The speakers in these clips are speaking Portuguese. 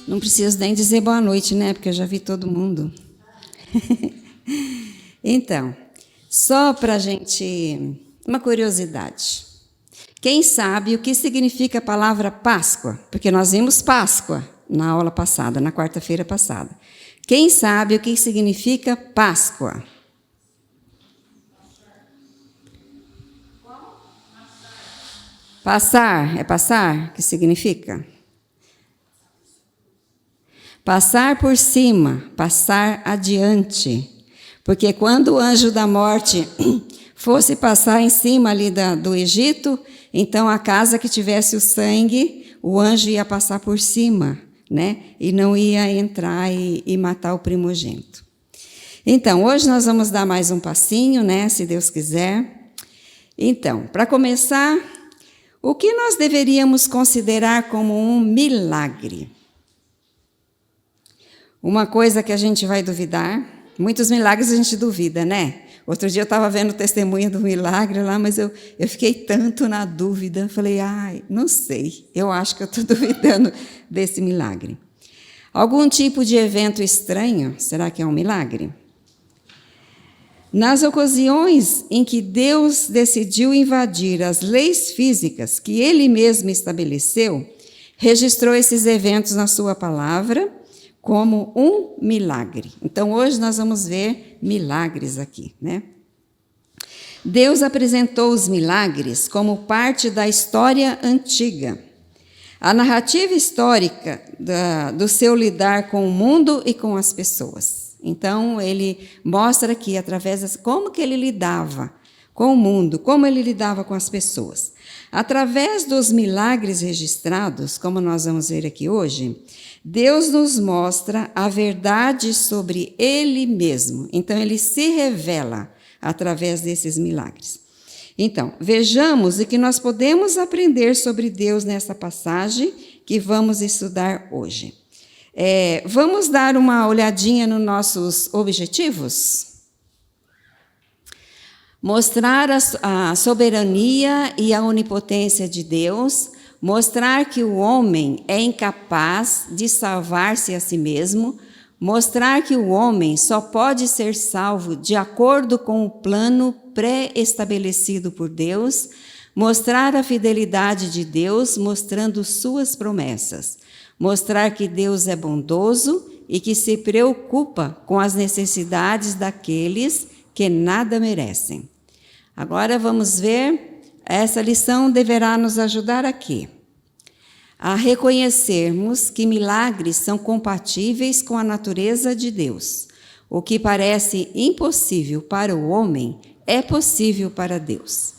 Não preciso nem dizer boa noite, né? Porque eu já vi todo mundo. Então, só para a gente... Uma curiosidade. Quem sabe o que significa a palavra Páscoa? Porque nós vimos Páscoa na aula passada, na quarta-feira passada. Quem sabe o que significa Páscoa? Passar. É passar? Que significa? Passar por cima, passar adiante. Porque quando o anjo da morte fosse passar em cima ali do Egito, então a casa que tivesse o sangue, o anjo ia passar por cima, né? E não ia entrar e matar o primogênito. Então, hoje nós vamos dar mais um passinho, né? Se Deus quiser. Então, para começar, o que nós deveríamos considerar como um milagre? Uma coisa que a gente vai duvidar, muitos milagres a gente duvida, né? Outro dia eu estava vendo o testemunho do milagre lá, mas eu fiquei tanto na dúvida, falei, não sei, eu acho que eu estou duvidando desse milagre. Algum tipo de evento estranho, será que é um milagre? Nas ocasiões em que Deus decidiu invadir as leis físicas que Ele mesmo estabeleceu, registrou esses eventos na sua palavra, como um milagre. Então, hoje nós vamos ver milagres aqui, né? Deus apresentou os milagres como parte da história antiga. A narrativa histórica do seu lidar com o mundo e com as pessoas. Então, ele mostra aqui, através como que ele lidava com o mundo, como ele lidava com as pessoas. Através dos milagres registrados, como nós vamos ver aqui hoje, Deus nos mostra a verdade sobre Ele mesmo. Então, Ele se revela através desses milagres. Então, vejamos o que nós podemos aprender sobre Deus nessa passagem que vamos estudar hoje. Vamos dar uma olhadinha nos nossos objetivos? Mostrar a soberania e a onipotência de Deus, mostrar que o homem é incapaz de salvar-se a si mesmo, mostrar que o homem só pode ser salvo de acordo com o plano pré-estabelecido por Deus, mostrar a fidelidade de Deus, mostrando suas promessas, mostrar que Deus é bondoso e que se preocupa com as necessidades daqueles que nada merecem. Agora vamos ver, essa lição deverá nos ajudar aqui a reconhecermos que milagres são compatíveis com a natureza de Deus. O que parece impossível para o homem é possível para Deus.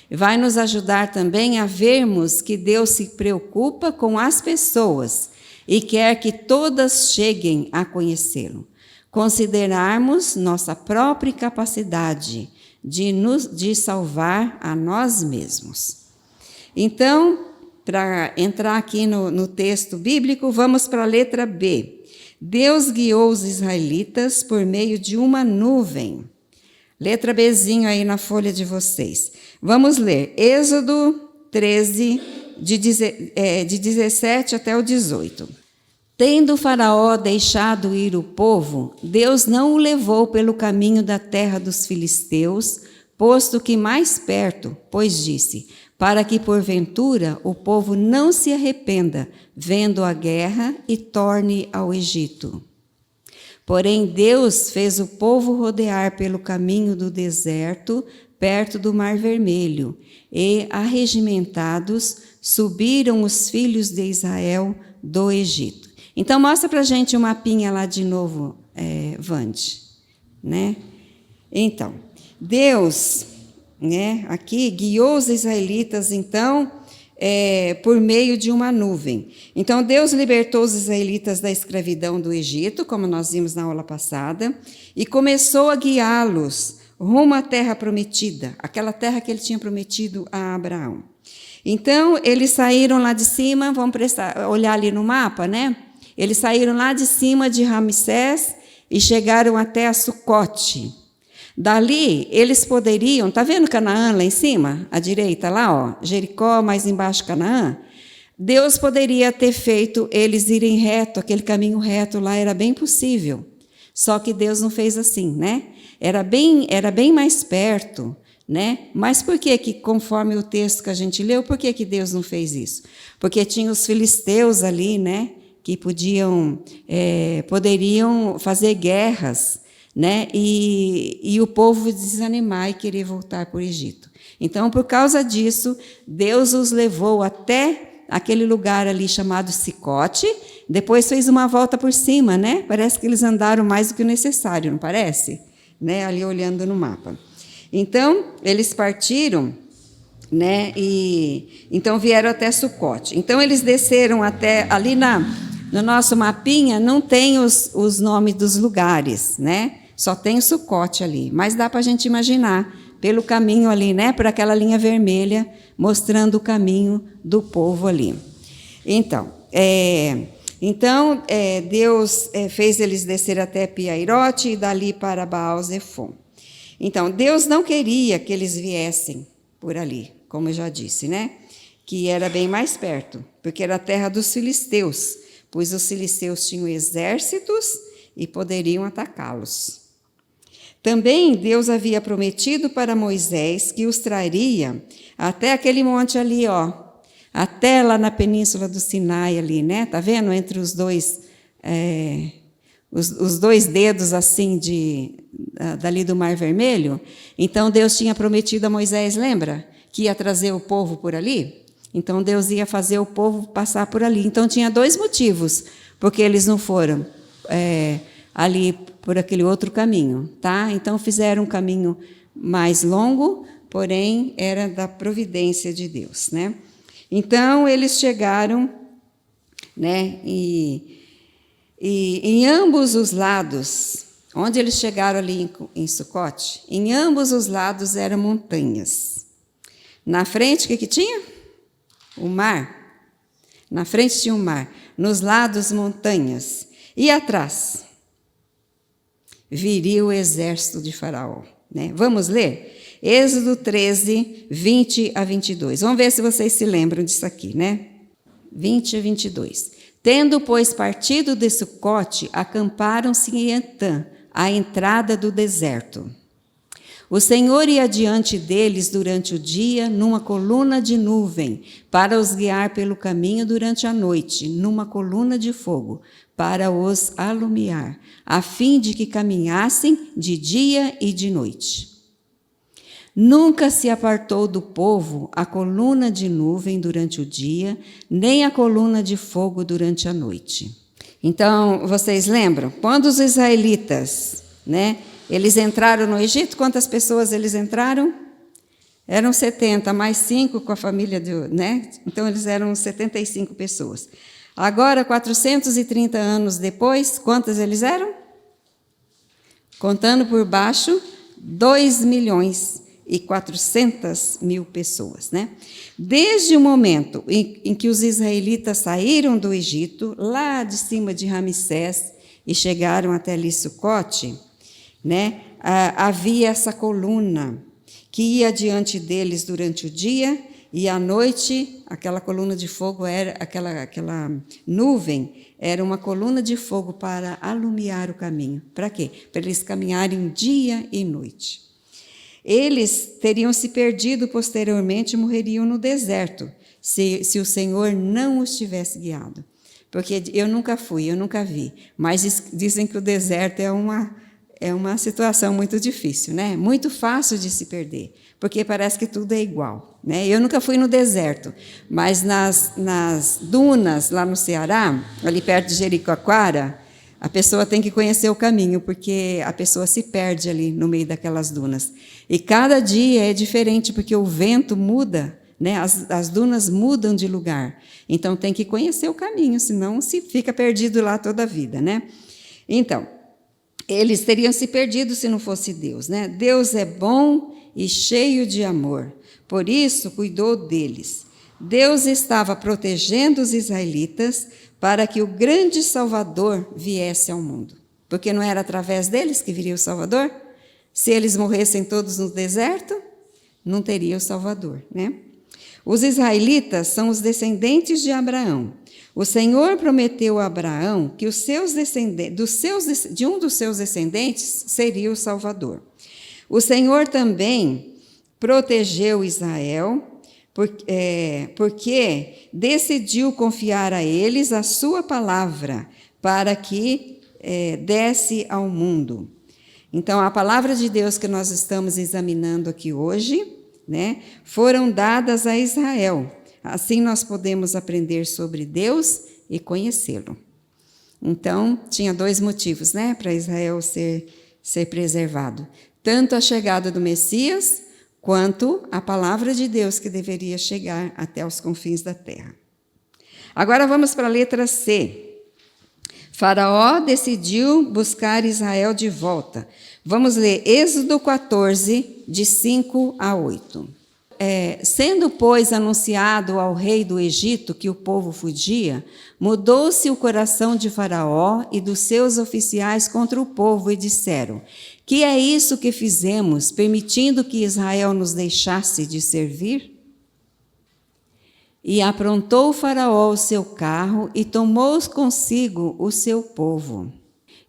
Vai nos ajudar também a vermos que Deus se preocupa com as pessoas e quer que todas cheguem a conhecê-lo. Considerarmos nossa própria capacidade de salvar a nós mesmos. Então, para entrar aqui no texto bíblico, vamos para a letra B. Deus guiou os israelitas por meio de uma nuvem. Letra Bzinho aí na folha de vocês. Vamos ler Êxodo 13, de 17 até o 18. Tendo Faraó deixado ir o povo, Deus não o levou pelo caminho da terra dos filisteus, posto que mais perto, pois disse, para que porventura o povo não se arrependa, vendo a guerra e torne ao Egito. Porém Deus fez o povo rodear pelo caminho do deserto, perto do Mar Vermelho, e, arregimentados, subiram os filhos de Israel do Egito. Então, mostra para a gente o mapinha lá de novo, Vande, né? Então, Deus, né, aqui guiou os israelitas, então, por meio de uma nuvem. Então, Deus libertou os israelitas da escravidão do Egito, como nós vimos na aula passada, e começou a guiá-los rumo à terra prometida, aquela terra que ele tinha prometido a Abraão. Então, eles saíram lá de cima, vamos olhar ali no mapa, né? Eles saíram lá de cima de Ramsés e chegaram até a Sucote. Dali, eles poderiam, está vendo Canaã lá em cima? À direita lá, ó, Jericó, mais embaixo Canaã. Deus poderia ter feito eles irem reto, aquele caminho reto lá era bem possível. Só que Deus não fez assim, né? Era bem mais perto, né? Mas por que, conforme o texto que a gente leu, por que Deus não fez isso? Porque tinha os filisteus ali, né? Que poderiam fazer guerras, né? E o povo desanimar e querer voltar para o Egito. Então, por causa disso, Deus os levou até aquele lugar ali chamado Sicote, depois fez uma volta por cima, né? Parece que eles andaram mais do que o necessário, não parece? Né? Ali olhando no mapa. Então, eles partiram, né? E então vieram até Sucote. Então, eles desceram até ali no nosso mapinha, não tem os nomes dos lugares, né? Só tem Sucote ali, mas dá para a gente imaginar pelo caminho ali, né? Por aquela linha vermelha, mostrando o caminho do povo ali. Então, Deus fez eles descer até Piairote e dali para Baal-Zefon. Então, Deus não queria que eles viessem por ali, como eu já disse, né? Que era bem mais perto, porque era a terra dos filisteus, pois os filisteus tinham exércitos e poderiam atacá-los. Também Deus havia prometido para Moisés que os traria até aquele monte ali, ó, até lá na península do Sinai ali, né? Tá vendo? Entre os dois dedos assim dali do Mar Vermelho. Então Deus tinha prometido a Moisés, lembra? Que ia trazer o povo por ali. Então Deus ia fazer o povo passar por ali. Então tinha dois motivos porque eles não foram ali por aquele outro caminho, tá? Então fizeram um caminho mais longo, porém era da providência de Deus, né? Então eles chegaram, né? E em ambos os lados, onde eles chegaram ali em Sucote, em ambos os lados eram montanhas. Na frente, o que tinha? O mar. Na frente tinha o mar. Nos lados, montanhas. E atrás? Viria o exército de Faraó. Né? Vamos ler? Êxodo 13, 20 a 22. Vamos ver se vocês se lembram disso aqui, né? 20 a 22. Tendo, pois, partido de Sucote, acamparam-se em Etã, à entrada do deserto. O Senhor ia diante deles durante o dia numa coluna de nuvem, para os guiar pelo caminho durante a noite, numa coluna de fogo, para os alumiar, a fim de que caminhassem de dia e de noite. Nunca se apartou do povo a coluna de nuvem durante o dia, nem a coluna de fogo durante a noite. Então, vocês lembram? Quando os israelitas, eles entraram no Egito, quantas pessoas eles entraram? Eram 70, mais 5 com a família, então eles eram 75 pessoas. Agora, 430 anos depois, quantas eles eram? Contando por baixo, 2.400.000 pessoas. Desde o momento em que os israelitas saíram do Egito, lá de cima de Ramsés, e chegaram até ali Sucote, havia essa coluna que ia diante deles durante o dia, e à noite, aquela coluna de fogo, aquela nuvem, era uma coluna de fogo para alumiar o caminho. Para quê? Para eles caminharem dia e noite. Eles teriam se perdido posteriormente e morreriam no deserto, se o Senhor não os tivesse guiado. Porque eu nunca fui, eu nunca vi, mas dizem que o deserto é uma situação muito difícil, muito fácil de se perder, porque parece que tudo é igual. Eu nunca fui no deserto, mas nas dunas, lá no Ceará, ali perto de Jericoacoara, a pessoa tem que conhecer o caminho, porque a pessoa se perde ali no meio daquelas dunas. E cada dia é diferente, porque o vento muda, as dunas mudam de lugar. Então, tem que conhecer o caminho, senão se fica perdido lá toda a vida. Então, eles teriam se perdido se não fosse Deus. Deus é bom e cheio de amor, por isso cuidou deles. Deus estava protegendo os israelitas para que o grande Salvador viesse ao mundo. Porque não era através deles que viria o Salvador? Se eles morressem todos no deserto, não teria o Salvador. Os israelitas são os descendentes de Abraão. O Senhor prometeu a Abraão que de um dos seus descendentes seria o Salvador. O Senhor também protegeu Israel, porque decidiu confiar a eles a sua palavra para que desse ao mundo. Então, a palavra de Deus que nós estamos examinando aqui hoje, foram dadas a Israel. Assim nós podemos aprender sobre Deus e conhecê-lo. Então, tinha 2 motivos, para Israel ser preservado. Tanto a chegada do Messias, quanto a palavra de Deus que deveria chegar até os confins da terra. Agora vamos para a letra C. Faraó decidiu buscar Israel de volta. Vamos ler Êxodo 14, de 5 a 8. Sendo, pois, anunciado ao rei do Egito que o povo fugia, mudou-se o coração de Faraó e dos seus oficiais contra o povo e disseram: que é isso que fizemos, permitindo que Israel nos deixasse de servir? E aprontou Faraó o seu carro e tomou consigo o seu povo.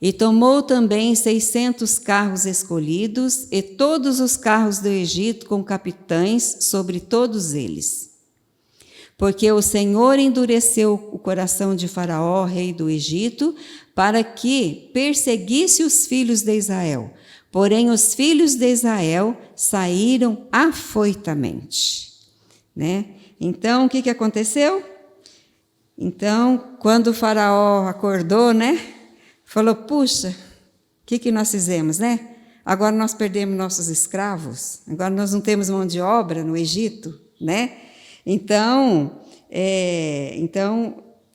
E tomou também 600 carros escolhidos e todos os carros do Egito com capitães sobre todos eles. Porque o Senhor endureceu o coração de Faraó, rei do Egito, para que perseguisse os filhos de Israel. Porém, os filhos de Israel saíram afoitamente. Então, o que aconteceu? Então, quando o Faraó acordou, falou: puxa, o que nós fizemos, Agora nós perdemos nossos escravos, agora nós não temos mão de obra no Egito, Então,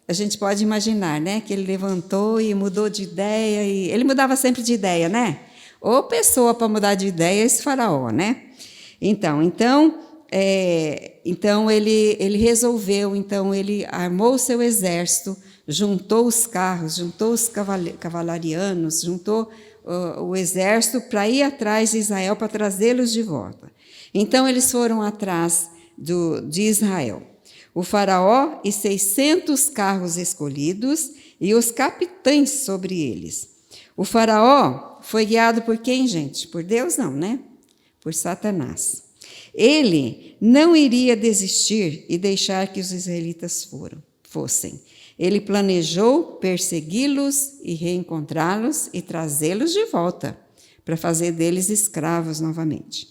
a gente pode imaginar, que ele levantou e mudou de ideia, e ele mudava sempre de ideia, Ou pessoa para mudar de ideia, esse Faraó, Então ele resolveu, ele armou o seu exército, juntou os carros, juntou os cavalarianos, juntou o exército para ir atrás de Israel, para trazê-los de volta. Então, eles foram atrás de Israel. O faraó e 600 carros escolhidos e os capitães sobre eles. O faraó foi guiado por quem, gente? Por Deus não, por Satanás. Ele não iria desistir e deixar que os israelitas fossem. Ele planejou persegui-los e reencontrá-los e trazê-los de volta, para fazer deles escravos novamente.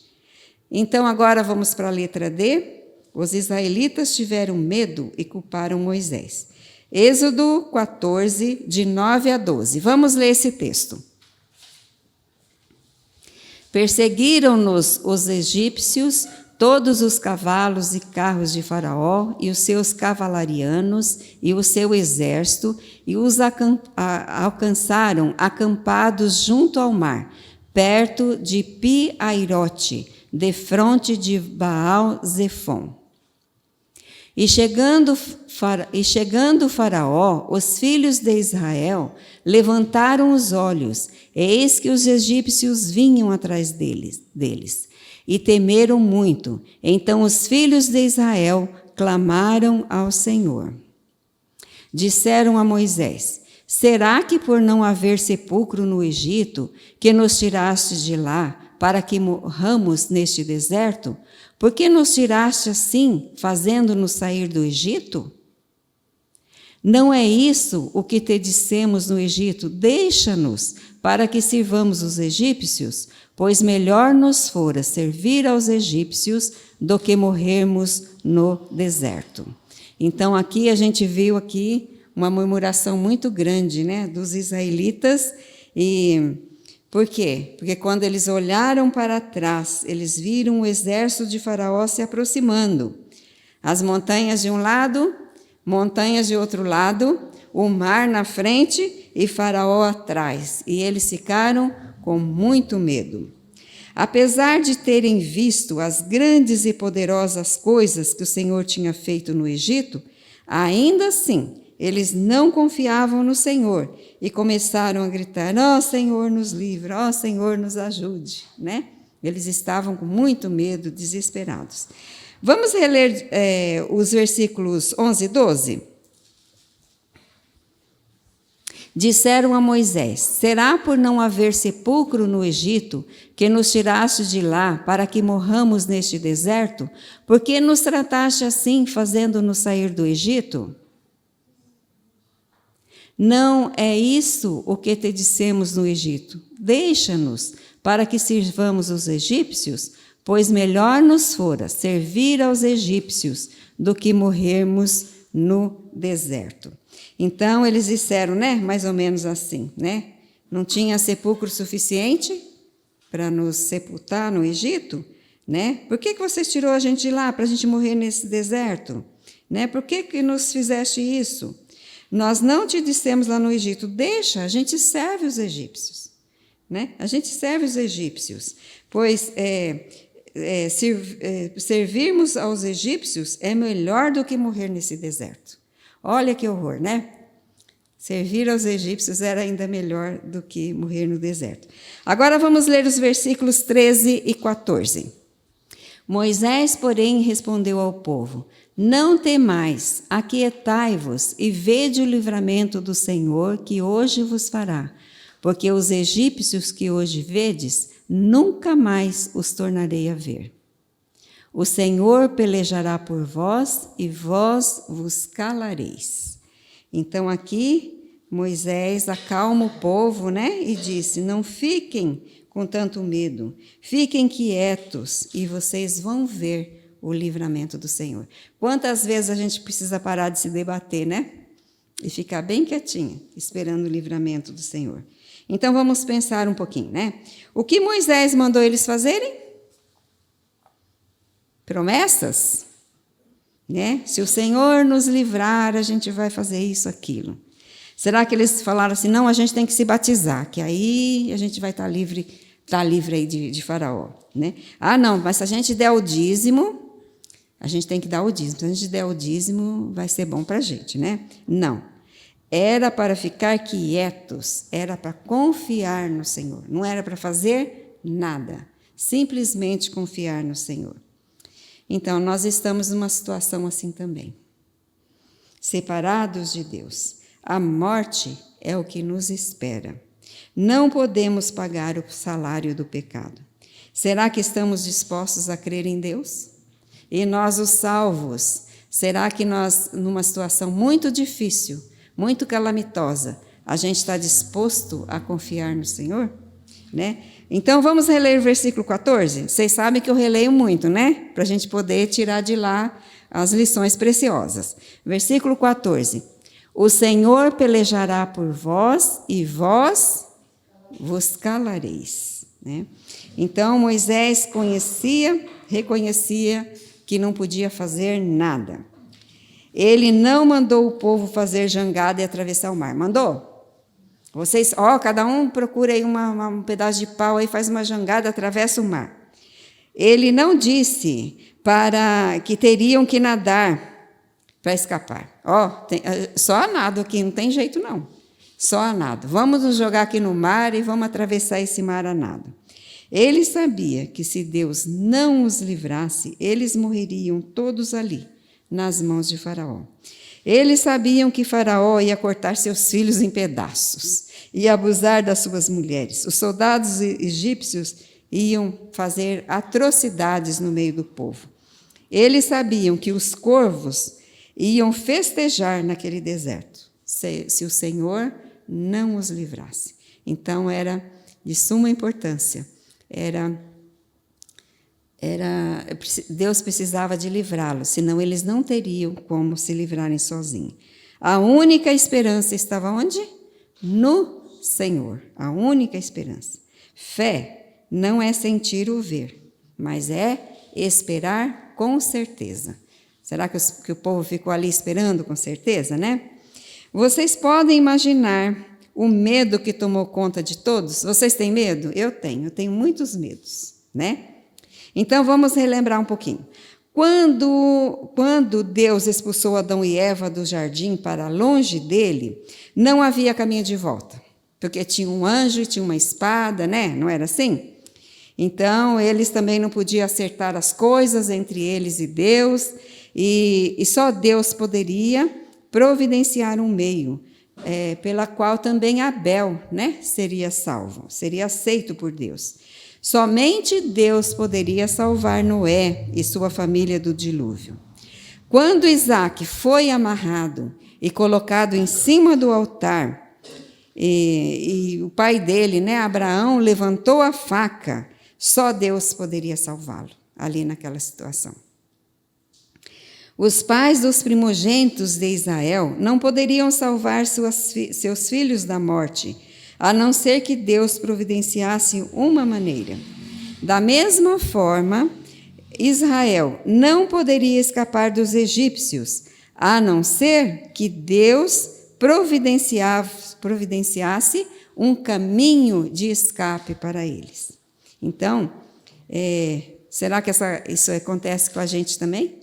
Então, agora vamos para a letra D. Os israelitas tiveram medo e culparam Moisés. Êxodo 14, de 9 a 12. Vamos ler esse texto. Perseguiram-nos os egípcios, todos os cavalos e carros de Faraó, e os seus cavalarianos, e o seu exército, e os alcançaram acampados junto ao mar, perto de Pi-Airote, defronte de Baal-Zefon. E chegando Faraó, os filhos de Israel levantaram os olhos, eis que os egípcios vinham atrás deles, e temeram muito. Então os filhos de Israel clamaram ao Senhor. Disseram a Moisés: será que por não haver sepulcro no Egito, que nos tiraste de lá, para que morramos neste deserto? Por que nos tiraste assim, fazendo-nos sair do Egito? Não é isso o que te dissemos no Egito: deixa-nos, para que sirvamos os egípcios? Pois melhor nos fora servir aos egípcios do que morrermos no deserto. Então, aqui a gente viu aqui uma murmuração muito grande, né, dos israelitas. E por quê? Porque quando eles olharam para trás, eles viram o exército de Faraó se aproximando. As montanhas de um lado, montanhas de outro lado, o mar na frente e Faraó atrás. E eles ficaram com muito medo. Apesar de terem visto as grandes e poderosas coisas que o Senhor tinha feito no Egito, ainda assim, eles não confiavam no Senhor e começaram a gritar: ó Senhor, nos livre, ó Senhor, nos ajude, né? Eles estavam com muito medo, desesperados. Vamos reler os versículos 11 e 12? Disseram a Moisés: será por não haver sepulcro no Egito que nos tiraste de lá para que morramos neste deserto? Por que nos trataste assim, fazendo-nos sair do Egito? Não é isso o que te dissemos no Egito: deixa-nos para que sirvamos os egípcios, pois melhor nos fora servir aos egípcios do que morrermos no deserto. Então, eles disseram, né, mais ou menos assim, né? Não tinha sepulcro suficiente para nos sepultar no Egito, né? Por que você tirou a gente de lá para a gente morrer nesse deserto? Né? Por que nos fizeste isso? Nós não te dissemos lá no Egito: deixa, a gente serve os egípcios, né? A gente serve os egípcios, pois servirmos aos egípcios é melhor do que morrer nesse deserto. Olha que horror, né? Servir aos egípcios era ainda melhor do que morrer no deserto. Agora vamos ler os versículos 13 e 14. Moisés, porém, respondeu ao povo: não temais, aquietai-vos e vede o livramento do Senhor que hoje vos fará, porque os egípcios que hoje vedes, nunca mais os tornarei a ver. O Senhor pelejará por vós e vós vos calareis. Então aqui Moisés acalma o povo, né? E disse: não fiquem com tanto medo, fiquem quietos e vocês vão ver o livramento do Senhor. Quantas vezes a gente precisa parar de se debater, né? E ficar bem quietinho, esperando o livramento do Senhor. Então vamos pensar um pouquinho, né? O que Moisés mandou eles fazerem? Promessas, né? Se o Senhor nos livrar, a gente vai fazer isso, aquilo. Será que eles falaram assim: não, a gente tem que se batizar, que aí a gente vai estar livre aí de Faraó, né? Ah, não, mas se a gente der o dízimo, a gente tem que dar o dízimo. Se a gente der o dízimo, vai ser bom para a gente, né? Não. Era para ficar quietos, era para confiar no Senhor. Não era para fazer nada, simplesmente confiar no Senhor. Então, nós estamos numa situação assim também. Separados de Deus. A morte é o que nos espera. Não podemos pagar o salário do pecado. Será que estamos dispostos a crer em Deus? E nós, os salvos, será que nós, numa situação muito difícil, muito calamitosa, a gente está disposto a confiar no Senhor? Né? Então, vamos reler o versículo 14? Vocês sabem que eu releio muito, né? Para a gente poder tirar de lá as lições preciosas. Versículo 14. O Senhor pelejará por vós e vós vos calareis. Né? Então, Moisés reconhecia que não podia fazer nada. Ele não mandou o povo fazer jangada e atravessar o mar. Mandou? Vocês, cada um procura aí um pedaço de pau aí, faz uma jangada, atravessa o mar. Ele não disse para que teriam que nadar para escapar. Só a nado aqui, não tem jeito não. Só a nado. Vamos nos jogar aqui no mar e vamos atravessar esse mar a nado. Ele sabia que se Deus não os livrasse, eles morreriam todos ali, nas mãos de Faraó. Eles sabiam que Faraó ia cortar seus filhos em pedaços e abusar das suas mulheres. Os soldados egípcios iam fazer atrocidades no meio do povo. Eles sabiam que os corvos iam festejar naquele deserto, se o Senhor não os livrasse. Então, era de suma importância. Deus precisava de livrá-los, senão eles não teriam como se livrarem sozinhos. A única esperança estava onde? No Senhor. A única esperança. Fé não é sentir ou ver, mas é esperar com certeza. Será que o povo ficou ali esperando com certeza, né? Vocês podem imaginar o medo que tomou conta de todos? Vocês têm medo? Eu tenho muitos medos, né? Então, vamos relembrar um pouquinho. Quando Deus expulsou Adão e Eva do jardim para longe dele, não havia caminho de volta, porque tinha um anjo e tinha uma espada, né? Não era assim? Então, eles também não podiam acertar as coisas entre eles e Deus, e só Deus poderia providenciar um meio, pela qual também Abel, né, seria salvo, seria aceito por Deus. Somente Deus poderia salvar Noé e sua família do dilúvio. Quando Isaac foi amarrado e colocado em cima do altar, e o pai dele, né, Abraão, levantou a faca, só Deus poderia salvá-lo ali naquela situação. Os pais dos primogênitos de Israel não poderiam salvar seus filhos da morte, a não ser que Deus providenciasse uma maneira. Da mesma forma, Israel não poderia escapar dos egípcios, a não ser que Deus providenciasse um caminho de escape para eles. Então, será que isso acontece com a gente também?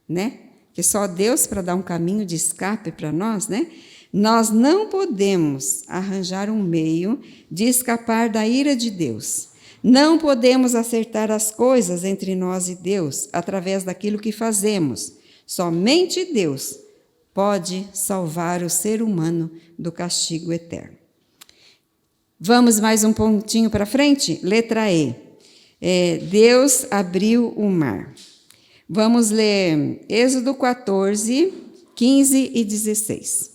Né? Que só Deus para dar um caminho de escape para nós, né? Nós não podemos arranjar um meio de escapar da ira de Deus. Não podemos acertar as coisas entre nós e Deus através daquilo que fazemos. Somente Deus pode salvar o ser humano do castigo eterno. Vamos mais um pontinho para frente? Letra E. Deus abriu o mar. Vamos ler Êxodo 14, 15 e 16.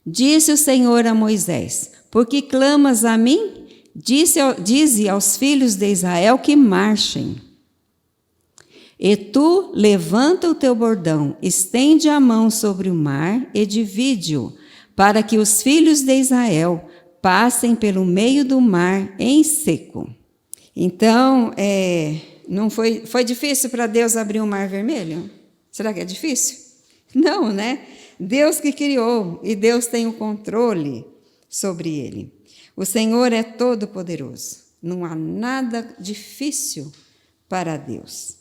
Disse o Senhor a Moisés: por que clamas a mim? Dize aos filhos de Israel que marchem. E tu levanta o teu bordão, estende a mão sobre o mar e divide-o, para que os filhos de Israel passem pelo meio do mar em seco. Então, não foi difícil para Deus abrir o mar vermelho? Será que é difícil? Não, né? Deus que criou, e Deus tem o controle sobre ele. O Senhor é todo-poderoso. Não há nada difícil para Deus.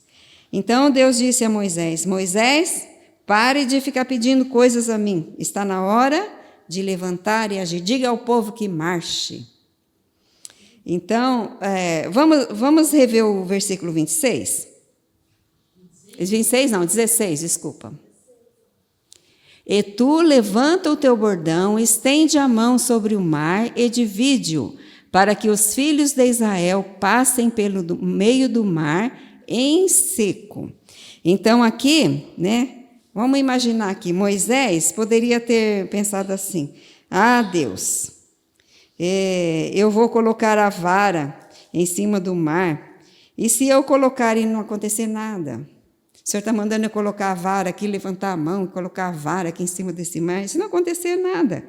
Então Deus disse a Moisés: Moisés, pare de ficar pedindo coisas a mim. Está na hora de levantar e agir. Diga ao povo que marche. Então, vamos rever o versículo 26? 16, desculpa. E tu levanta o teu bordão, estende a mão sobre o mar e divide-o, para que os filhos de Israel passem pelo meio do mar em seco. Então aqui, né, vamos imaginar aqui, Moisés poderia ter pensado assim: ah, Deus, eu vou colocar a vara em cima do mar, e se eu colocar e não acontecer nada? O Senhor está mandando eu colocar a vara aqui, levantar a mão e colocar a vara aqui em cima desse mar, e se não acontecer nada,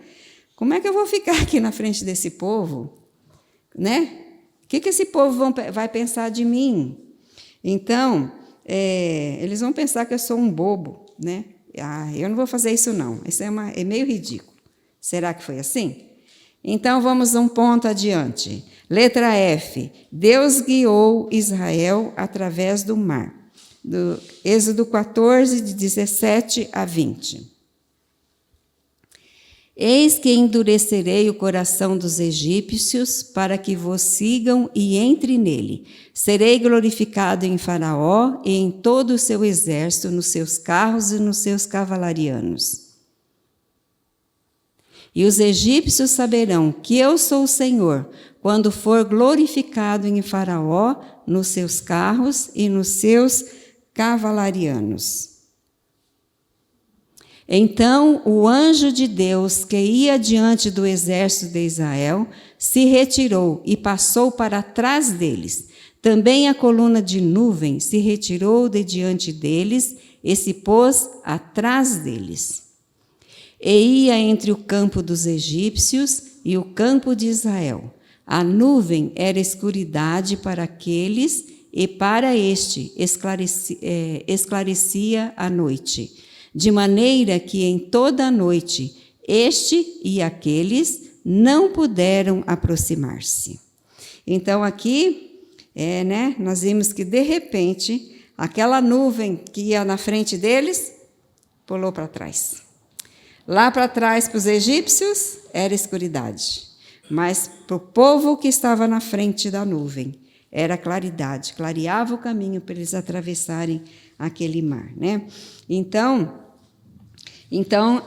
como é que eu vou ficar aqui na frente desse povo? Né? O que esse povo vai pensar de mim? Então, eles vão pensar que eu sou um bobo, né? Ah, eu não vou fazer isso não, isso é meio ridículo. Será que foi assim? Então, vamos um ponto adiante. Letra F. Deus guiou Israel através do mar. Do Êxodo 14, de 17 a 20. Eis que endurecerei o coração dos egípcios para que vos sigam e entre nele. Serei glorificado em Faraó e em todo o seu exército, nos seus carros e nos seus cavalarianos. E os egípcios saberão que eu sou o Senhor, quando for glorificado em Faraó, nos seus carros e nos seus cavalarianos. Então o anjo de Deus, que ia diante do exército de Israel, se retirou e passou para trás deles. Também a coluna de nuvem se retirou de diante deles e se pôs atrás deles. E ia entre o campo dos egípcios e o campo de Israel. A nuvem era escuridade para aqueles, e para este esclarecia a noite, de maneira que em toda a noite este e aqueles não puderam aproximar-se. Então aqui, nós vimos que de repente, aquela nuvem que ia na frente deles, pulou para trás. Lá para trás, para os egípcios, era escuridade, mas para o povo que estava na frente da nuvem, era claridade, clareava o caminho para eles atravessarem aquele mar, né? Então,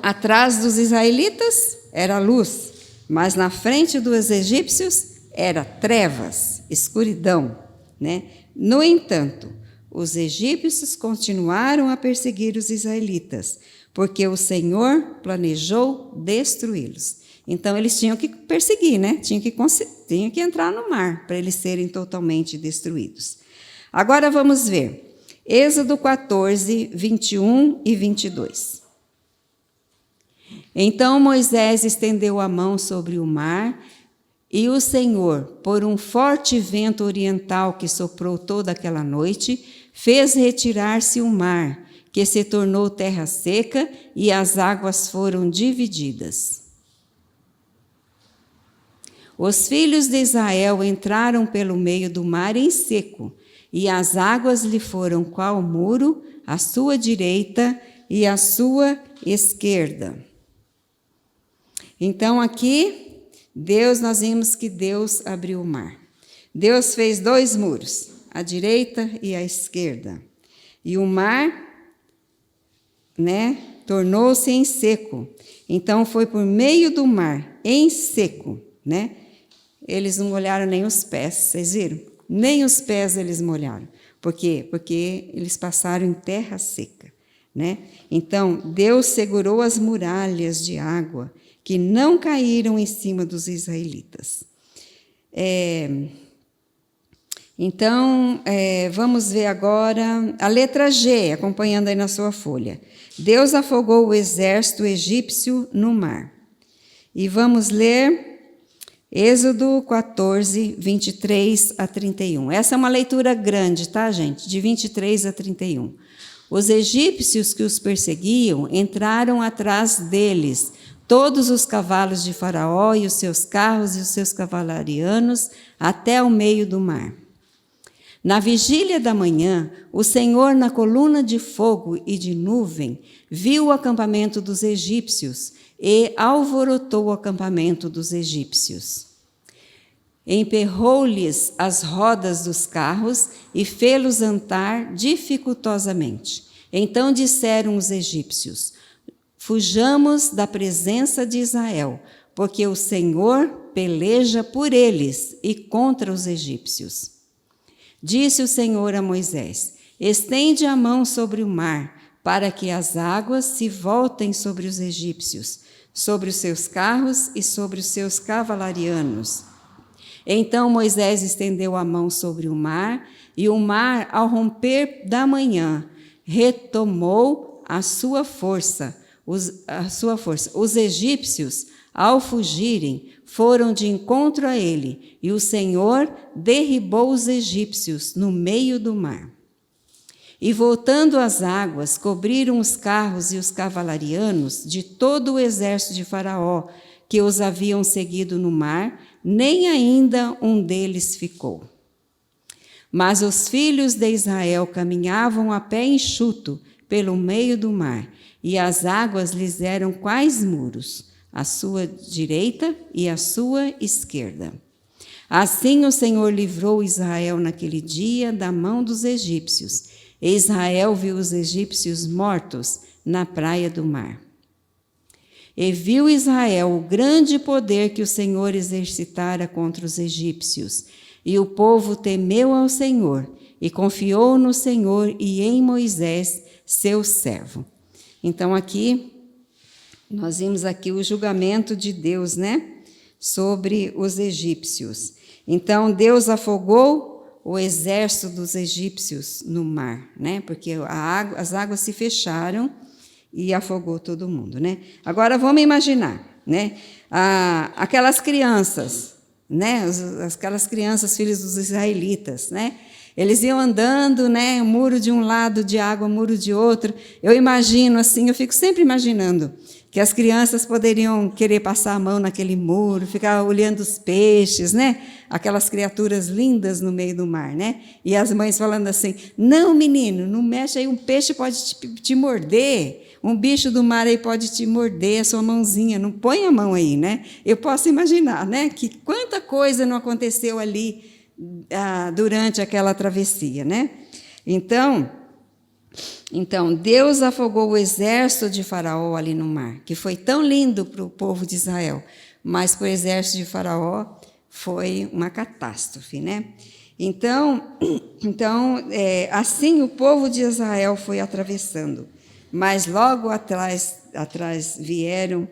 atrás dos israelitas era luz, mas na frente dos egípcios era trevas, escuridão, né? No entanto, os egípcios continuaram a perseguir os israelitas, porque o Senhor planejou destruí-los. Então, eles tinham que perseguir, né? Tinham que entrar no mar para eles serem totalmente destruídos. Agora vamos ver. Êxodo 14, 21 e 22. Então Moisés estendeu a mão sobre o mar, e o Senhor, por um forte vento oriental que soprou toda aquela noite, fez retirar-se o mar, que se tornou terra seca, e as águas foram divididas. Os filhos de Israel entraram pelo meio do mar em seco, e as águas lhe foram qual muro, à sua direita e à sua esquerda. Então aqui, nós vimos que Deus abriu o mar. Deus fez 2 muros, à direita e à esquerda. E o mar, tornou-se em seco. Então foi por meio do mar, em seco, Eles não molharam nem os pés, vocês viram? Nem os pés eles molharam. Por quê? Porque eles passaram em terra seca, Então, Deus segurou as muralhas de água que não caíram em cima dos israelitas. Então, vamos ver agora a letra G, acompanhando aí na sua folha. Deus afogou o exército egípcio no mar. E vamos ler Êxodo 14, 23 a 31. Essa é uma leitura grande, tá, gente? De 23 a 31. Os egípcios que os perseguiam entraram atrás deles, todos os cavalos de Faraó e os seus carros e os seus cavalarianos, até o meio do mar. Na vigília da manhã, o Senhor, na coluna de fogo e de nuvem, viu o acampamento dos egípcios e alvorotou o acampamento dos egípcios. Emperrou-lhes as rodas dos carros e fê-los andar dificultosamente. Então disseram os egípcios: fujamos da presença de Israel, porque o Senhor peleja por eles e contra os egípcios. Disse o Senhor a Moisés: estende a mão sobre o mar, para que as águas se voltem sobre os egípcios, sobre os seus carros e sobre os seus cavalarianos. Então Moisés estendeu a mão sobre o mar, e o mar, ao romper da manhã, retomou a sua força. Os egípcios, ao fugirem, foram de encontro a ele, e o Senhor derribou os egípcios no meio do mar. E voltando as águas, cobriram os carros e os cavalarianos de todo o exército de Faraó, que os haviam seguido no mar, nem ainda um deles ficou. Mas os filhos de Israel caminhavam a pé enxuto pelo meio do mar, e as águas lhes eram quais muros, à sua direita e à sua esquerda. Assim o Senhor livrou Israel naquele dia da mão dos egípcios, e Israel viu os egípcios mortos na praia do mar. E viu Israel o grande poder que o Senhor exercitara contra os egípcios, e o povo temeu ao Senhor, e confiou no Senhor e em Moisés, seu servo. Então aqui, nós vimos aqui o julgamento de Deus, né? Sobre os egípcios. Então Deus afogou o exército dos egípcios no mar, né? Porque as águas se fecharam e afogou todo mundo, né? Agora vamos imaginar, né? Aquelas crianças, né? Aquelas crianças, filhos dos israelitas, né? Eles iam andando, né? Muro de um lado de água, muro de outro. Eu imagino assim, eu fico sempre imaginando que as crianças poderiam querer passar a mão naquele muro, ficar olhando os peixes, né? Aquelas criaturas lindas no meio do mar, né? E as mães falando assim: não, menino, não mexe aí, um peixe pode te morder, um bicho do mar aí pode te morder, a sua mãozinha, não põe a mão aí, né? Eu posso imaginar, né? Que quanta coisa não aconteceu ali durante aquela travessia, né? Então, Deus afogou o exército de Faraó ali no mar, que foi tão lindo para o povo de Israel, mas para o exército de Faraó foi uma catástrofe, né? Então, assim o povo de Israel foi atravessando, mas logo atrás vieram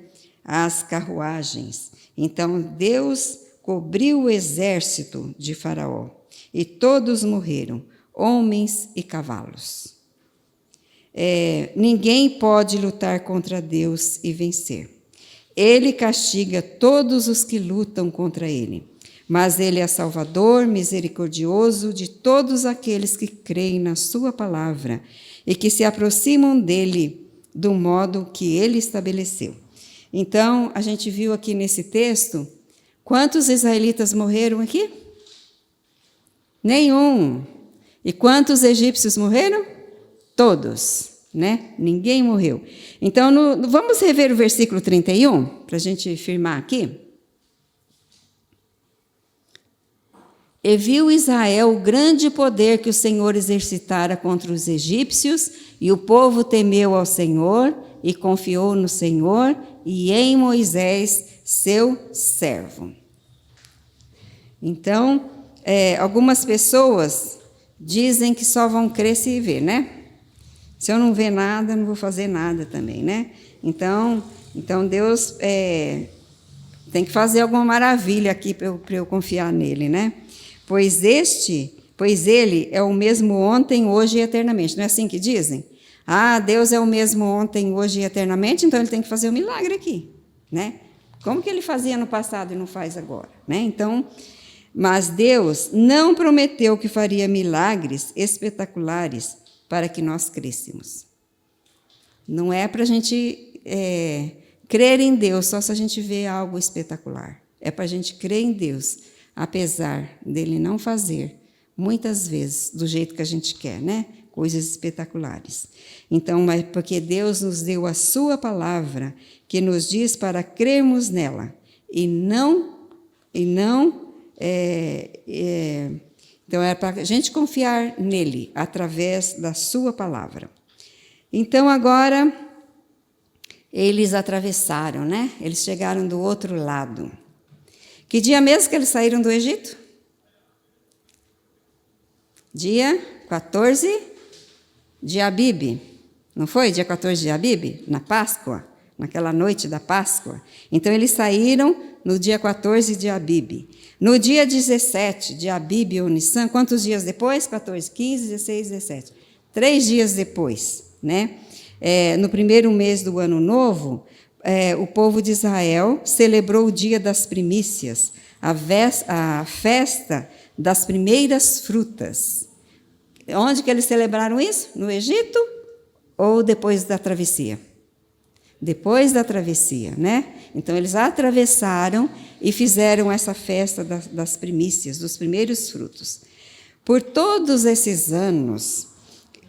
as carruagens. Então Deus cobriu o exército de Faraó, e todos morreram, homens e cavalos. Ninguém pode lutar contra Deus e vencer. Ele castiga todos os que lutam contra ele, mas ele é salvador, misericordioso de todos aqueles que creem na sua palavra e que se aproximam dele do modo que ele estabeleceu. Então, a gente viu aqui nesse texto, quantos israelitas morreram aqui? Nenhum. E quantos egípcios morreram? Todos, né? Ninguém morreu. Então, vamos rever o versículo 31, para a gente firmar aqui. E viu Israel o grande poder que o Senhor exercitara contra os egípcios, e o povo temeu ao Senhor, e confiou no Senhor, e em Moisés, seu servo. Então, algumas pessoas dizem que só vão crer se ver, né? Se eu não ver nada, não vou fazer nada também, né? Então Deus tem que fazer alguma maravilha aqui para eu confiar nele, né? Pois ele é o mesmo ontem, hoje e eternamente. Não é assim que dizem? Deus é o mesmo ontem, hoje e eternamente, então ele tem que fazer um milagre aqui, né? Como que ele fazia no passado e não faz agora, né? Então, mas Deus não prometeu que faria milagres espetaculares para que nós crêssemos. Não é para a gente crer em Deus só se a gente vê algo espetacular. É para a gente crer em Deus, apesar dele não fazer, muitas vezes, do jeito que a gente quer, né? Coisas espetaculares. Então, porque Deus nos deu a sua palavra, que nos diz para crermos nela, então é para a gente confiar nele, através da sua palavra. Então, agora, eles atravessaram, né? Eles chegaram do outro lado. Que dia mesmo que eles saíram do Egito? Dia 14 de Abibe. Não foi? Dia 14 de Abibe? Na Páscoa, naquela noite da Páscoa. Então, eles saíram no dia 14 de Abibe. No dia 17 de Abibe ou Nissan, quantos dias depois? 14, 15, 16, 17. 3 dias depois, né? No primeiro mês do ano novo, o povo de Israel celebrou o dia das primícias, a festa das primeiras frutas. Onde que eles celebraram isso? No Egito ou depois da travessia? Depois da travessia, né? Então, eles atravessaram e fizeram essa festa das primícias, dos primeiros frutos. Por todos esses anos,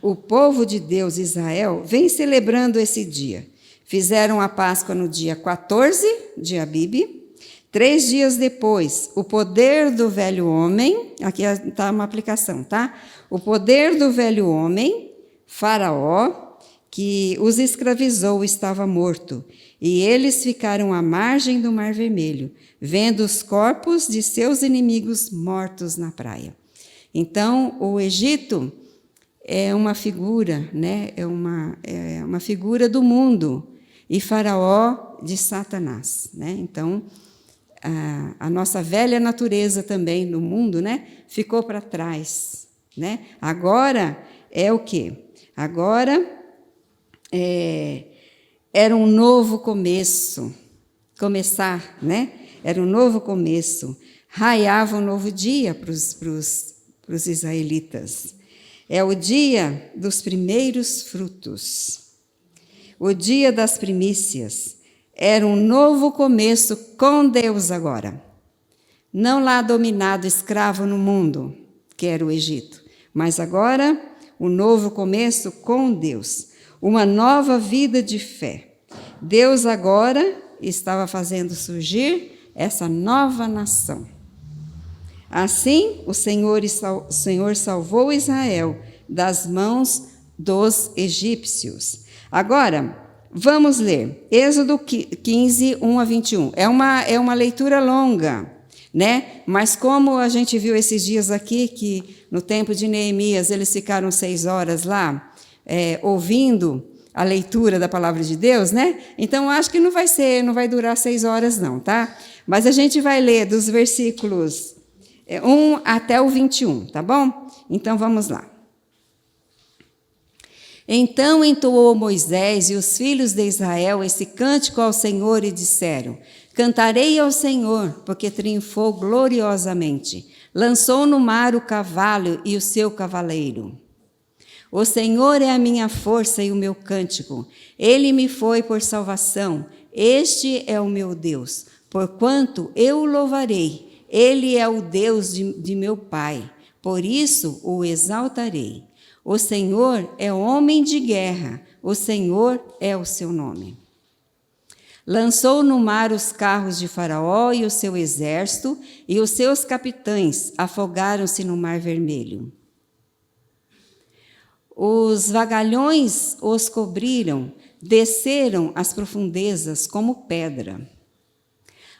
o povo de Deus, Israel, vem celebrando esse dia. Fizeram a Páscoa no dia 14 de Abibe. 3 dias depois, o poder do velho homem, aqui está uma aplicação, tá? O poder do velho homem, Faraó, que os escravizou, estava morto, e eles ficaram à margem do Mar Vermelho, vendo os corpos de seus inimigos mortos na praia. Então, o Egito é uma figura, né? É uma figura do mundo, e Faraó de Satanás, né? Então, a nossa velha natureza também no mundo, né, ficou para trás, né? Agora é o quê? Agora era um novo começo, começar, né? Era um novo começo, raiava um novo dia para os israelitas. É o dia dos primeiros frutos, o dia das primícias. Era um novo começo com Deus agora. Não lá dominado, escravo no mundo, que era o Egito, mas agora um novo começo com Deus, uma nova vida de fé. Deus agora estava fazendo surgir essa nova nação. Assim, o Senhor salvou Israel das mãos dos egípcios. Agora, vamos ler Êxodo 15, 1 a 21. É uma leitura longa, né? Mas como a gente viu esses dias aqui, que no tempo de Neemias eles ficaram 6 horas lá, ouvindo a leitura da palavra de Deus, né? Então, acho que não vai durar 6 horas não, tá? Mas a gente vai ler dos versículos 1 até o 21, tá bom? Então, vamos lá. Então entoou Moisés e os filhos de Israel esse cântico ao Senhor e disseram: Cantarei ao Senhor, porque triunfou gloriosamente. Lançou no mar o cavalo e o seu cavaleiro. O Senhor é a minha força e o meu cântico. Ele me foi por salvação. Este é o meu Deus. Porquanto eu o louvarei. Ele é o Deus de meu pai. Por isso o exaltarei. O Senhor é homem de guerra, o Senhor é o seu nome. Lançou no mar os carros de Faraó e o seu exército, e os seus capitães afogaram-se no Mar Vermelho. Os vagalhões os cobriram, desceram às profundezas como pedra.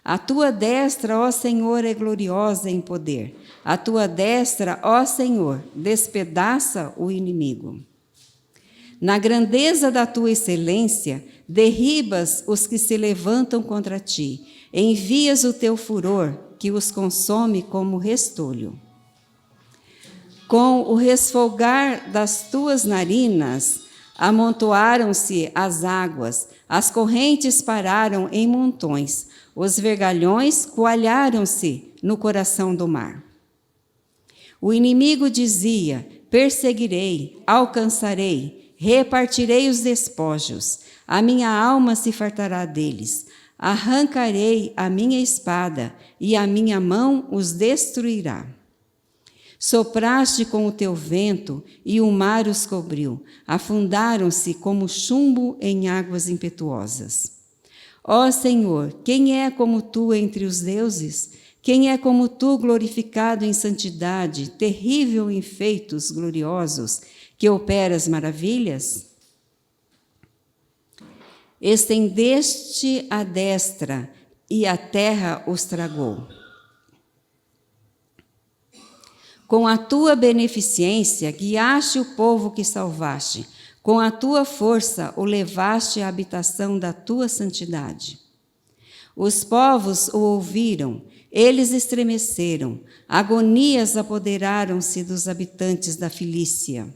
A tua destra, ó Senhor, é gloriosa em poder. A tua destra, ó Senhor, despedaça o inimigo. Na grandeza da tua excelência, derribas os que se levantam contra ti. Envias o teu furor, que os consome como restolho. Com o resfolgar das tuas narinas, amontoaram-se as águas, as correntes pararam em montões, os vergalhões coalharam-se no coração do mar. O inimigo dizia: perseguirei, alcançarei, repartirei os despojos, a minha alma se fartará deles, arrancarei a minha espada e a minha mão os destruirá. Sopraste com o teu vento e o mar os cobriu, afundaram-se como chumbo em águas impetuosas. Ó Senhor, quem é como tu entre os deuses? Quem é como tu glorificado em santidade, terrível em feitos gloriosos, que operas maravilhas? estendeste a destra e a terra os tragou. Com a tua beneficência guiaste o povo que salvaste, com a tua força o levaste à habitação da tua santidade. Os povos o ouviram, eles estremeceram, agonias apoderaram-se dos habitantes da Filícia.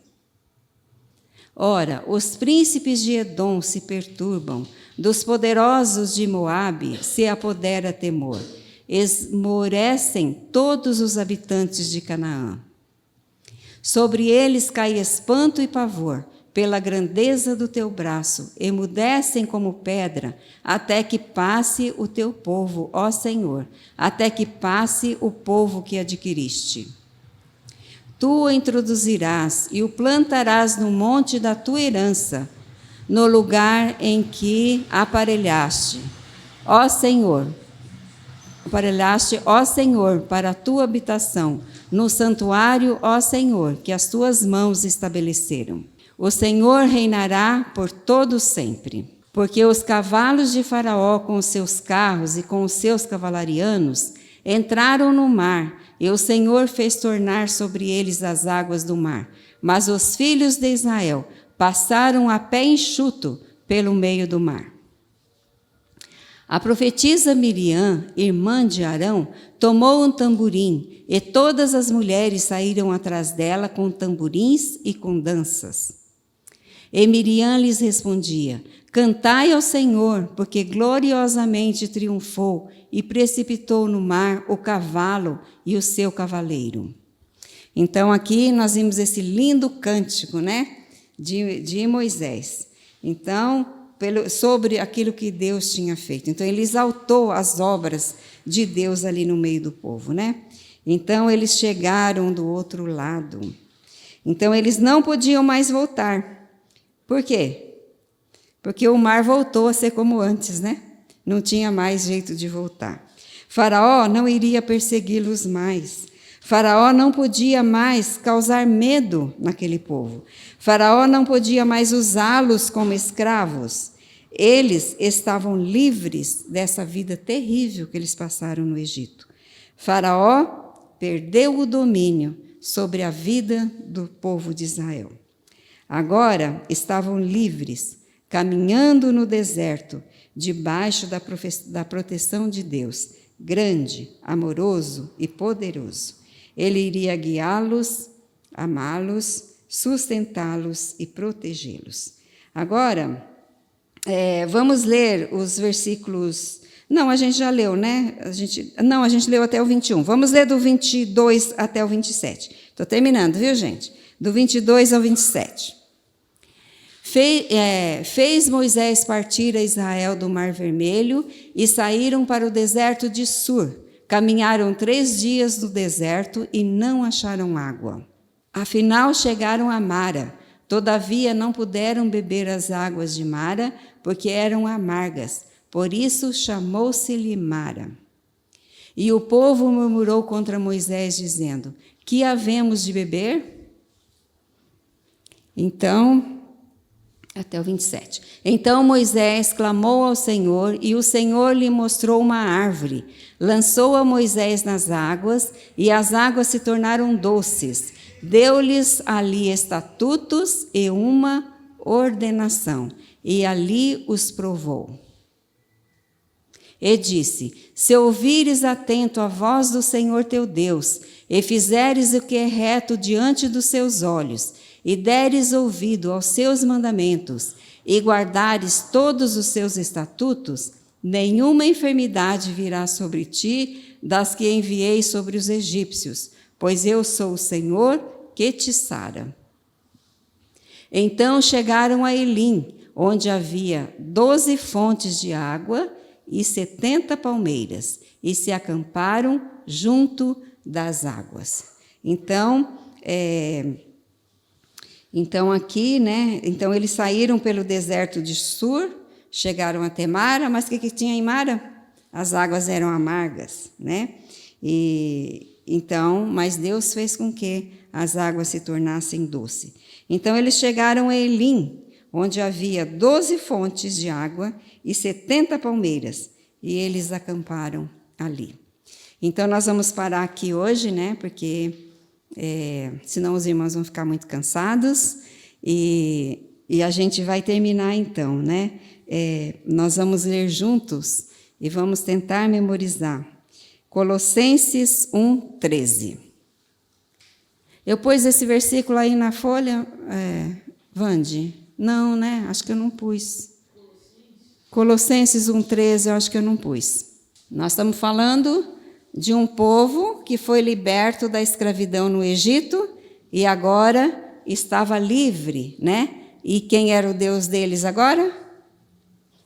Ora, os príncipes de Edom se perturbam, dos poderosos de Moabe se apodera temor, esmorecem todos os habitantes de Canaã. Sobre eles cai espanto e pavor, pela grandeza do teu braço, emudecem como pedra, até que passe o teu povo, ó Senhor, até que passe o povo que adquiriste. Tu o introduzirás e o plantarás no monte da tua herança, no lugar em que aparelhaste, ó Senhor, para a tua habitação, no santuário, ó Senhor, que as tuas mãos estabeleceram. O Senhor reinará por todo sempre, porque os cavalos de Faraó com os seus carros e com os seus cavalarianos entraram no mar, e o Senhor fez tornar sobre eles as águas do mar. Mas os filhos de Israel passaram a pé enxuto pelo meio do mar. A profetisa Miriam, irmã de Arão, tomou um tamborim, e todas as mulheres saíram atrás dela com tamborins e com danças. E Miriam lhes respondia: cantai ao Senhor, porque gloriosamente triunfou e precipitou no mar o cavalo e o seu cavaleiro. Então aqui nós vimos esse lindo cântico, né, de Moisés. Então, sobre aquilo que Deus tinha feito. Então ele exaltou as obras de Deus ali no meio do povo, né? Então eles chegaram do outro lado. Então eles não podiam mais voltar. Por quê? Porque o mar voltou a ser como antes, né? Não tinha mais jeito de voltar. Faraó não iria persegui-los mais. Faraó não podia mais causar medo naquele povo. Faraó não podia mais usá-los como escravos. Eles estavam livres dessa vida terrível que eles passaram no Egito. Faraó perdeu o domínio sobre a vida do povo de Israel. Agora estavam livres, caminhando no deserto, debaixo da proteção de Deus, grande, amoroso e poderoso. Ele iria guiá-los, amá-los, sustentá-los e protegê-los. Agora, vamos ler os versículos... Não, a gente já leu, né? A gente leu até o 21. Vamos ler do 22 até o 27. Estou terminando, viu, gente? Do 22 ao 27. Fez Moisés partir a Israel do Mar Vermelho e saíram para o deserto de Sur. Caminharam 3 dias no deserto e não acharam água. Afinal, chegaram a Mara. Todavia, não puderam beber as águas de Mara, porque eram amargas. Por isso, chamou-se-lhe Mara. E o povo murmurou contra Moisés, dizendo: que havemos de beber? Então, até o 27. Então Moisés clamou ao Senhor, e o Senhor lhe mostrou uma árvore. Lançou a Moisés nas águas, e as águas se tornaram doces. Deu-lhes ali estatutos e uma ordenação, e ali os provou. E disse: se ouvires atento a voz do Senhor teu Deus, e fizeres o que é reto diante dos seus olhos, e deres ouvido aos seus mandamentos, e guardares todos os seus estatutos, nenhuma enfermidade virá sobre ti das que enviei sobre os egípcios, pois eu sou o Senhor que te sara. Então chegaram a Elim, onde havia 12 fontes de água e 70 palmeiras, e se acamparam junto das águas. Então aqui, né? Então eles saíram pelo deserto de Sur, chegaram até Mara, mas o que tinha em Mara? As águas eram amargas, né? Mas Deus fez com que as águas se tornassem doces. Então eles chegaram a Elim, onde havia 12 fontes de água e 70 palmeiras, e eles acamparam ali. Então, nós vamos parar aqui hoje, né? Porque senão os irmãos vão ficar muito cansados, e a gente vai terminar então, né? Nós vamos ler juntos e vamos tentar memorizar. Colossenses 1:13. Eu pus esse versículo aí na folha, Vande? Não, né? Acho que eu não pus. Colossenses 1:13, eu acho que eu não pus. Nós estamos falando de um povo que foi liberto da escravidão no Egito e agora estava livre, né? E quem era o Deus deles agora?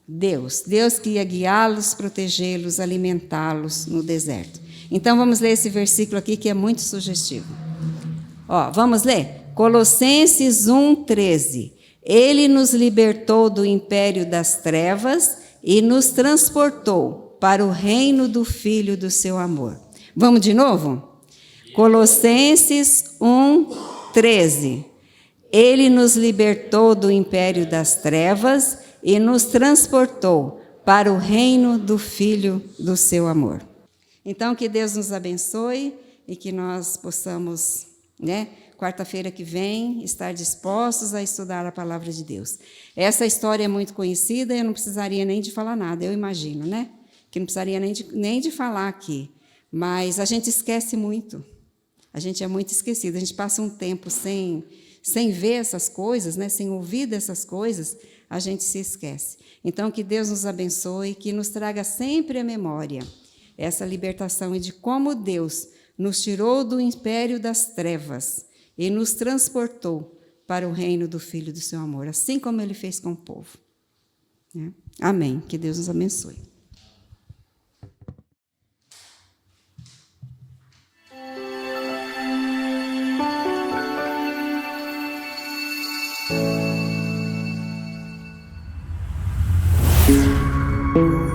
Deus que ia guiá-los, protegê-los, alimentá-los no deserto. Então vamos ler esse versículo aqui que é muito sugestivo. Vamos ler? Colossenses 1:13. Ele nos libertou do império das trevas e nos transportou para o reino do Filho do seu amor. Vamos de novo? Colossenses 1:13. Ele nos libertou do império das trevas e nos transportou para o reino do Filho do seu amor. Então, que Deus nos abençoe e que nós possamos, né, quarta-feira que vem, estar dispostos a estudar a palavra de Deus. Essa história é muito conhecida, eu não precisaria nem de falar nada, eu imagino, né? Que não precisaria nem de falar aqui. Mas a gente esquece muito. A gente é muito esquecido. A gente passa um tempo sem ver essas coisas, né? Sem ouvir dessas coisas, a gente se esquece. Então, que Deus nos abençoe, que nos traga sempre à memória essa libertação e de como Deus nos tirou do império das trevas e nos transportou para o reino do Filho do seu amor, assim como Ele fez com o povo. Amém. Que Deus nos abençoe. Thank you.